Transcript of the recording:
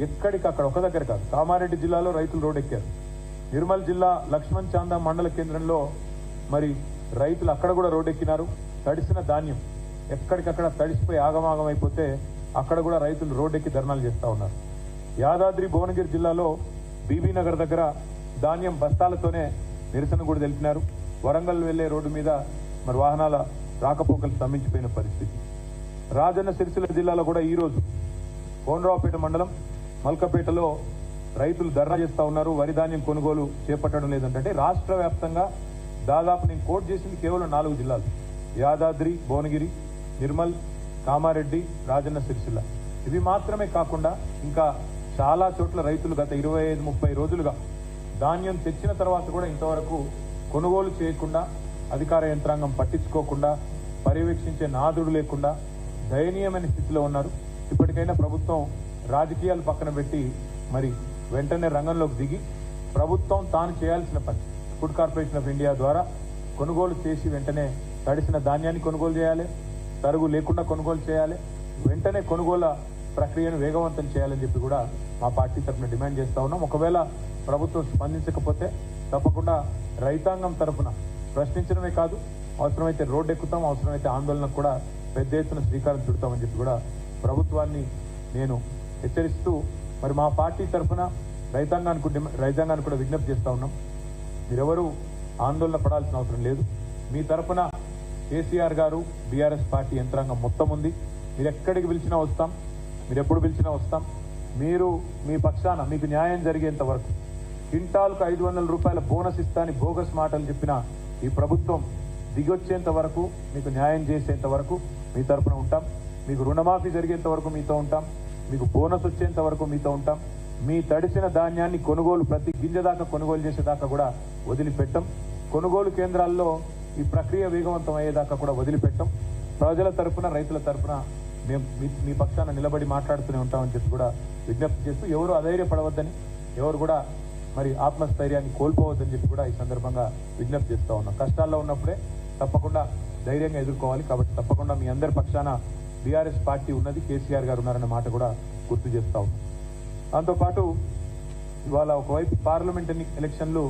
ఎక్కడికక్కడ ఒక దగ్గర కాదు, కామారెడ్డి జిల్లాలో రైతులు రోడ్డెక్కారు. నిర్మల్ జిల్లా లక్ష్మణ్ చాందా మండల కేంద్రంలో మరి రైతులు అక్కడ కూడా రోడ్డెక్కినారు. తడిసిన ధాన్యం ఎక్కడికక్కడ తడిసిపోయి ఆగమాగం అయిపోతే అక్కడ కూడా రైతులు రోడ్డెక్కి ధర్నాలు చేస్తూ ఉన్నారు. యాదాద్రి భువనగిరి జిల్లాలో బీబీ నగర్ దగ్గర ధాన్యం బస్తాలతోనే నిరసన కూడా తెలిపినారు. వరంగల్ వెళ్లే రోడ్డు మీద మరి వాహనాల రాకపోకలు స్తంభించిపోయిన పరిస్థితి. రాజన్న సిరిసిల్ల జిల్లాలో కూడా ఈరోజు కోనరావుపేట మండలం మల్కపేటలో రైతులు ధర్నా చేస్తూ ఉన్నారు. వరి ధాన్యం కొనుగోలు చేపట్టడం లేదంటే రాష్ట్ర వ్యాప్తంగా దాదాపు నేను కోట్ చేసింది కేవలం 4 జిల్లాలు: యాదాద్రి, భువనగిరి, నిర్మల్, కామారెడ్డి, రాజన్న సిరిసిల్ల. ఇవి మాత్రమే కాకుండా ఇంకా చాలా చోట్ల రైతులు గత 25-30 రోజులుగా ధాన్యం తెచ్చిన తర్వాత కూడా ఇంతవరకు కొనుగోలు చేయకుండా, అధికార యంత్రాంగం పట్టించుకోకుండా, పర్యవేక్షించే నాదుడు లేకుండా దయనీయమైన స్థితిలో ఉన్నారు. ఇప్పటికైనా ప్రభుత్వం రాజకీయాలు పక్కన పెట్టి మరి వెంటనే రంగంలోకి దిగి ప్రభుత్వం తాను చేయాల్సిన పని ఫుడ్ కార్పొరేషన్ ఆఫ్ ఇండియా ద్వారా కొనుగోలు చేసి వెంటనే తడిసిన ధాన్యాన్ని కొనుగోలు చేయాలి, తరుగు లేకుండా కొనుగోలు చేయాలి, వెంటనే కొనుగోలు ప్రక్రియను వేగవంతం చేయాలని చెప్పి కూడా మా పార్టీ తరఫున డిమాండ్ చేస్తా ఉన్నాం. ఒకవేళ ప్రభుత్వం స్పందించకపోతే తప్పకుండా రైతాంగం తరఫున ప్రశ్నించడమే కాదు, అవసరమైతే రోడ్డు ఎక్కుతాం, అవసరమైతే ఆందోళనకు కూడా పెద్ద ఎత్తున శ్రీకారం చుడతామని చెప్పి కూడా ప్రభుత్వాన్ని నేను హెచ్చరిస్తూ మరి మా పార్టీ తరఫున రైతాంగానికి కూడా విజ్ఞప్తి చేస్తా ఉన్నాం. మీరెవరూ ఆందోళన పడాల్సిన అవసరం లేదు. మీ తరఫున కేసీఆర్ గారు, బీఆర్ఎస్ పార్టీ యంత్రాంగం మొత్తం ఉంది. మీరు ఎక్కడికి పిలిచినా వస్తాం, మీరు ఎప్పుడు పిలిచినా వస్తాం. మీరు మీ పక్షాన మీకు న్యాయం జరిగేంత వరకు, క్వింటాల్కు 500 రూపాయల బోనస్ ఇస్తాని బోగస్ మాటలు చెప్పిన ఈ ప్రభుత్వం దిగొచ్చేంత వరకు, మీకు న్యాయం చేసేంత వరకు మీ తరఫున ఉంటాం. మీకు రుణమాఫీ జరిగేంత వరకు మీతో ఉంటాం. మీకు బోనస్ వచ్చేంత వరకు మీతో ఉంటాం. మీ తడిసిన ధాన్యాన్ని కొనుగోలు ప్రతి గింజ దాకా కొనుగోలు చేసేదాకా కూడా వదిలిపెట్టం. కొనుగోలు కేంద్రాల్లో ఈ ప్రక్రియ వేగవంతం అయ్యేదాకా కూడా వదిలిపెట్టం. ప్రజల తరఫున, రైతుల తరఫున మేము మీ పక్షాన నిలబడి మాట్లాడుతూనే ఉంటామని చెప్పి కూడా విజ్ఞప్తి చేస్తూ, ఎవరు అధైర్యపడవద్దని, ఎవరు కూడా మరి ఆత్మస్థైర్యాన్ని కోల్పోవద్దని చెప్పి కూడా ఈ సందర్భంగా విజ్ఞప్తి చేస్తూ ఉన్నాం. కష్టాల్లో ఉన్నప్పుడే తప్పకుండా ధైర్యంగా ఎదుర్కోవాలి. కాబట్టి తప్పకుండా మీ అందరి పక్షాన బీఆర్ఎస్ పార్టీ ఉన్నది, కేసీఆర్ గారు ఉన్నారన్న మాట కూడా గుర్తు చేస్తా ఉన్నాం. దాంతోపాటు ఇవాళ ఒకవైపు పార్లమెంట్ ఎలక్షన్లు